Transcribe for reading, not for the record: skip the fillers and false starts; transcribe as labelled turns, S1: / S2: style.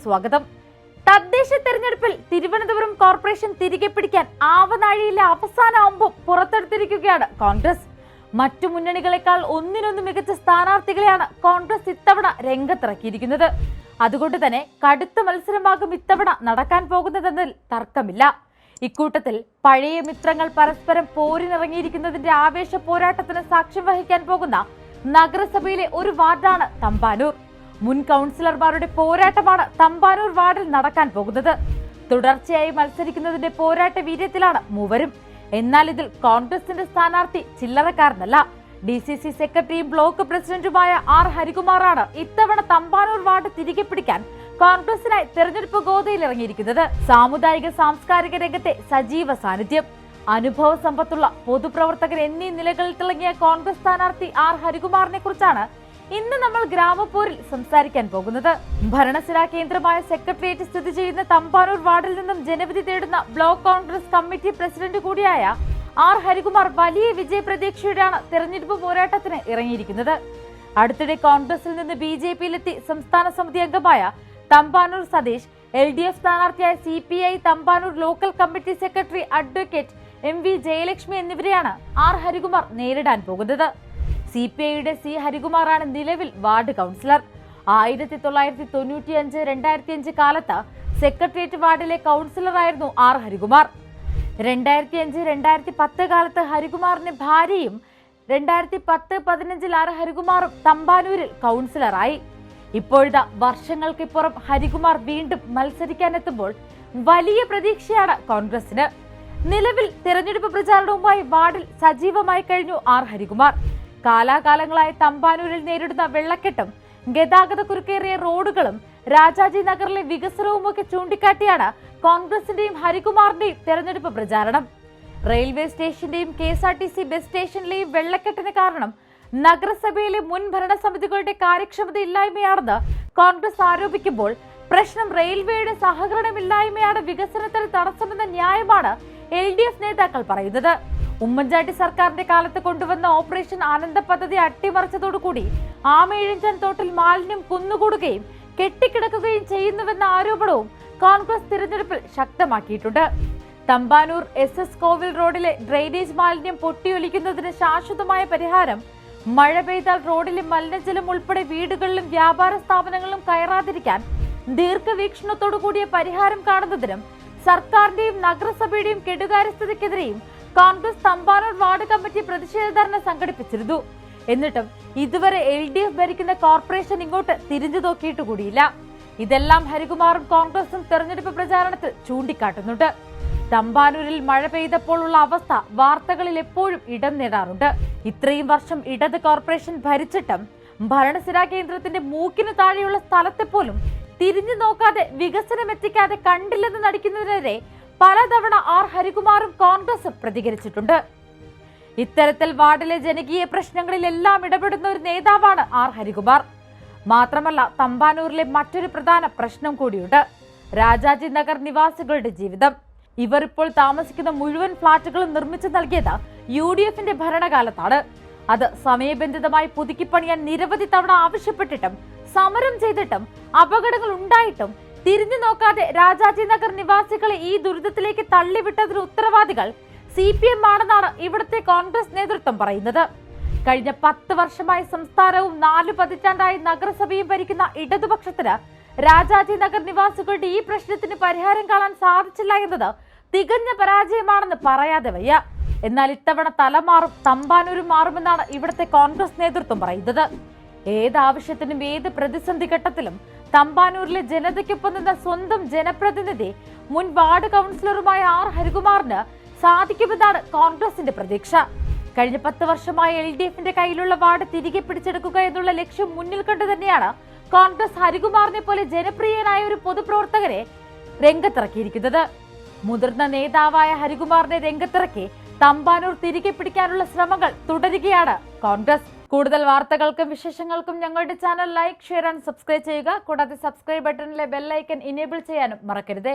S1: സ്വാഗതം. തദ്ദേശ തെരഞ്ഞെടുപ്പിൽ തിരുവനന്തപുരം കോർപ്പറേഷൻ തിരികെ പിടിക്കാൻ ആവനാഴിയിലെ അവസാന അമ്പും പുറത്തെടുത്തിരിക്കുകയാണ് കോൺഗ്രസ്. മറ്റു മുന്നണികളെക്കാൾ ഒന്നിനൊന്ന് മികച്ച സ്ഥാനാർത്ഥികളെയാണ് കോൺഗ്രസ് ഇത്തവണ രംഗത്തിറക്കിയിരിക്കുന്നത്. അതുകൊണ്ട് തന്നെ കടുത്ത മത്സരമാകും ഇത്തവണ നടക്കാൻ പോകുന്നതെന്നതിൽ തർക്കമില്ല. ഇക്കൂട്ടത്തിൽ പഴയ മിത്രങ്ങൾ പരസ്പരം പോരിനിറങ്ങിയിരിക്കുന്നതിന്റെ ആവേശ പോരാട്ടത്തിന് സാക്ഷ്യം വഹിക്കാൻ പോകുന്ന നഗരസഭയിലെ ഒരു വാർഡാണ് തമ്പാനൂർ. മുൻ കൗൺസിലർമാരുടെ പോരാട്ടമാണ് തമ്പാനൂർ വാർഡിൽ നടക്കാൻ പോകുന്നത്. തുടർച്ചയായി മത്സരിക്കുന്നതിന്റെ പോരാട്ട വീര്യത്തിലാണ് മൂവരും. എന്നാൽ ഇതിൽ കോൺഗ്രസിന്റെ സ്ഥാനാർത്ഥി ചില്ലറക്കാരനല്ല. DCC സെക്രട്ടറിയും ബ്ലോക്ക് പ്രസിഡന്റുമായ R. ഹരികുമാറാണ് ഇത്തവണ തമ്പാനൂർ വാർഡ് തിരികെ പിടിക്കാൻ കോൺഗ്രസിനായി തെരഞ്ഞെടുപ്പ് ഗോതയിൽ ഇറങ്ങിയിരിക്കുന്നത്. സാമുദായിക സാംസ്കാരിക രംഗത്തെ സജീവ സാന്നിധ്യം, അനുഭവ സമ്പത്തുള്ള പൊതുപ്രവർത്തകൻ എന്നീ നിലകളിൽ തിളങ്ങിയ കോൺഗ്രസ് സ്ഥാനാർത്ഥി R. ഹരികുമാറിനെ കുറിച്ചാണ് ഇന്ന് നമ്മൾ ഗ്രാമപ്പോരിൽ സംസാരിക്കാൻ പോകുന്നത്. ഭരണസിരാ കേന്ദ്രമായ സെക്രട്ടേറിയറ്റ് സ്ഥിതി ചെയ്യുന്ന തമ്പാനൂർ വാർഡിൽ നിന്നും ജനവിധി തേടുന്ന ബ്ലോക്ക് കോൺഗ്രസ് കമ്മിറ്റി പ്രസിഡന്റ് കൂടിയായ R. ഹരികുമാർ വലിയ വിജയപ്രതീക്ഷയോടെയാണ് തെരഞ്ഞെടുപ്പ് പോരാട്ടത്തിന് ഇറങ്ങിയിരിക്കുന്നത്. അടുത്തിടെ കോൺഗ്രസിൽ നിന്ന് BJPയിലെത്തി സംസ്ഥാന സമിതി അംഗമായ തമ്പാനൂർ സതീഷ്, LDF സ്ഥാനാർത്ഥിയായ CPI Thampanoor local committee secretary advocate MV Jayalakshmi എന്നിവരെയാണ് R. ഹരികുമാർ നേരിടാൻ പോകുന്നത്. CPIയുടെ C. ഹരികുമാറാണ് നിലവിൽ വാർഡ് കൗൺസിലർ. 1995-2005 കാലത്ത് സെക്രട്ടേറിയറ്റ് വാർഡിലെ കൗൺസിലറായിരുന്നു R. ഹരികുമാർ. 2005-2010 കാലത്ത് ഹരികുമാറിന്റെ ഭാര്യയും 2010-15 R. ഹരികുമാറും തമ്പാനൂരിൽ കൗൺസിലറായി. ഇപ്പോഴത്തെ വർഷങ്ങൾക്കിപ്പുറം ഹരികുമാർ വീണ്ടും മത്സരിക്കാനെത്തുമ്പോൾ വലിയ പ്രതീക്ഷയാണ് കോൺഗ്രസിന്. നിലവിൽ തെരഞ്ഞെടുപ്പ് പ്രചാരണവുമായി വാർഡിൽ സജീവമായി കഴിഞ്ഞു R. ഹരികുമാർ. കാലാകാലങ്ങളായി തമ്പാനൂരിൽ നേരിടുന്ന വെള്ളക്കെട്ടും ഗതാഗതക്കുരുക്കേറിയ റോഡുകളും രാജാജി നഗറിലെ വികസനവുമൊക്കെ ചൂണ്ടിക്കാട്ടിയാണ് കോൺഗ്രസിന്റെയും ഹരികുമാറിന്റെയും തെരഞ്ഞെടുപ്പ് പ്രചാരണം. റെയിൽവേ സ്റ്റേഷന്റെയും KSRTC ബസ് സ്റ്റേഷനിലെയും വെള്ളക്കെട്ടിന് കാരണം നഗരസഭയിലെ മുൻ ഭരണസമിതികളുടെ കാര്യക്ഷമതയില്ലായ്മയാണെന്ന് കോൺഗ്രസ് ആരോപിക്കുമ്പോൾ പ്രശ്നം റെയിൽവേയുടെ സഹകരണമില്ലായ്മയാണ് വികസനത്തിന് തടസ്സമെന്ന ന്യായമാണ് LDF നേതാക്കൾ പറയുന്നത്. ഉമ്മൻചാണ്ടി സർക്കാരിന്റെ കാലത്ത് കൊണ്ടുവന്ന ഓപ്പറേഷൻ ആനന്ദ പദ്ധതി അട്ടിമറിച്ചതോടുകൂടി ആമയിഴഞ്ചാൻ തോട്ടിൽ മാലിന്യം കുന്നുകൂടുകയും കെട്ടിക്കിടക്കുകയും ചെയ്യുന്നുവെന്ന ആരോപണവും കോൺഗ്രസ് തിരഞ്ഞെടുപ്പിൽ ശക്തമാക്കിയിട്ടുണ്ട്. തമ്പാനൂർ SS കോവിൽ റോഡിലെ ഡ്രെയിനേജ് മാലിന്യം പൊട്ടിയൊലിക്കുന്നതിന് ശാശ്വതമായ പരിഹാരം, മഴ പെയ്താൽ റോഡിലെ മലിനജലം ഉൾപ്പെടെ വീടുകളിലും വ്യാപാര സ്ഥാപനങ്ങളിലും കയറാതിരിക്കാൻ ദീർഘവീക്ഷണത്തോടു കൂടിയ പരിഹാരം കാണുന്നതിനും സർക്കാരിന്റെയും നഗരസഭയുടെയും കെടുകാര്യസ്ഥതയ്ക്കെതിരെയും കോൺഗ്രസ് തമ്പാനൂർ വാർഡ് കമ്മിറ്റി പ്രതിഷേധ ധർണ സംഘടിപ്പിച്ചിരുന്നു. എന്നിട്ടും ഇതുവരെ LDF ഭരിക്കുന്ന കോർപ്പറേഷൻ ഇങ്ങോട്ട് തിരിഞ്ഞു നോക്കിയിട്ട് കൂടിയില്ല. ഇതെല്ലാം ഹരികുമാറും കോൺഗ്രസും തെരഞ്ഞെടുപ്പ് പ്രചാരണത്തിൽ ചൂണ്ടിക്കാട്ടുന്നുണ്ട്. തമ്പാനൂരിൽ മഴ പെയ്തപ്പോഴുള്ള അവസ്ഥ വാർത്തകളിൽ എപ്പോഴും ഇടം നേടാറുണ്ട്. ഇത്രയും വർഷം ഇടത് കോർപ്പറേഷൻ ഭരിച്ചിട്ടും ഭരണസിരാ കേന്ദ്രത്തിന്റെ മൂക്കിന് താഴെയുള്ള സ്ഥലത്തെ പോലും തിരിഞ്ഞു നോക്കാതെ വികസനം എത്തിക്കാതെ കണ്ടില്ലെന്ന് നടിക്കുന്നതിനെതിരെ പലതവണ R. ഹരികുമാറും കോൺഗ്രസും പ്രതികരിച്ചിട്ടുണ്ട്. ഇത്തരത്തിൽ വാർഡിലെ ജനകീയ പ്രശ്നങ്ങളിലെല്ലാം ഇടപെടുന്ന ഒരു നേതാവാണ് R. ഹരികുമാർ. മാത്രമല്ല, തമ്പാനൂരിലെ മറ്റൊരു പ്രധാന പ്രശ്നം കൂടിയുണ്ട്: രാജാജി നഗർ നിവാസികളുടെ ജീവിതം. ഇവർ ഇപ്പോൾ താമസിക്കുന്ന മുഴുവൻ ഫ്ളാറ്റുകളും നിർമ്മിച്ചു നൽകിയത് UDFന്റെ ഭരണകാലത്താണ്. അത് സമയബന്ധിതമായി പുതുക്കിപ്പണിയാൻ നിരവധി തവണ ആവശ്യപ്പെട്ടിട്ടും സമരം ചെയ്തിട്ടും അപകടങ്ങൾ ഉണ്ടായിട്ടും തിരിഞ്ഞു നോക്കാതെ രാജാജി നഗർ നിവാസികളെ ഈ ദുരിതത്തിലേക്ക് തള്ളിവിട്ടതിന് ഉത്തരവാദികൾ CPM ആണെന്നാണ് ഇവിടുത്തെ കോൺഗ്രസ് നേതൃത്വം പറയുന്നത്. കഴിഞ്ഞ 10 വർഷമായി സംസ്ഥാനവും 4 പതിറ്റാണ്ടായി നഗരസഭയും ഭരിക്കുന്ന ഇടതുപക്ഷത്തിന് രാജാജി നഗർ നിവാസികളുടെ ഈ പ്രശ്നത്തിന് പരിഹാരം കാണാൻ സാധിച്ചില്ല എന്നത് തികഞ്ഞ പരാജയമാണെന്ന് പറയാതെ വയ്യ. എന്നാൽ ഇത്തവണ തലമാറും തമ്പാനൂരും മാറുമെന്നാണ് ഇവിടുത്തെ കോൺഗ്രസ് നേതൃത്വം പറയുന്നത്. ഏതാവശ്യത്തിനും ഏത് പ്രതിസന്ധി ഘട്ടത്തിലും തമ്പാനൂരിലെ ജനതയ്ക്കൊപ്പം നിന്ന സ്വന്തം ജനപ്രതിനിധി മുൻ വാർഡ് കൗൺസിലറുമായ R. ഹരികുമാറിന് സാധിക്കുമെന്നാണ് കോൺഗ്രസിന്റെ പ്രതീക്ഷ. കഴിഞ്ഞ 10 വർഷമായി LDFന്റെ കയ്യിലുള്ള വാർഡ് തിരികെ പിടിച്ചെടുക്കുക എന്നുള്ള ലക്ഷ്യം മുന്നിൽ കണ്ടു തന്നെയാണ് കോൺഗ്രസ് ഹരികുമാറിനെ പോലെ ജനപ്രിയനായ ഒരു പൊതുപ്രവർത്തകരെ രംഗത്തിറക്കിയിരിക്കുന്നത്. മുതിർന്ന നേതാവായ ഹരികുമാറിനെ രംഗത്തിറക്കി തമ്പാനൂർ തിരികെ പിടിക്കാനുള്ള ശ്രമങ്ങൾ തുടരുകയാണ് കോൺഗ്രസ്. കൂടുതൽ വാർത്തകൾക്കും വിശേഷങ്ങൾക്കും ഞങ്ങളുടെ channel like, share and subscribe ചെയ്യുക. കൂടാതെ സബ്സ്ക്രൈബ് ബട്ടണിലെ ബെൽ ഐക്കൺ ഇനേബിൾ ചെയ്യാനും മറക്കരുത്.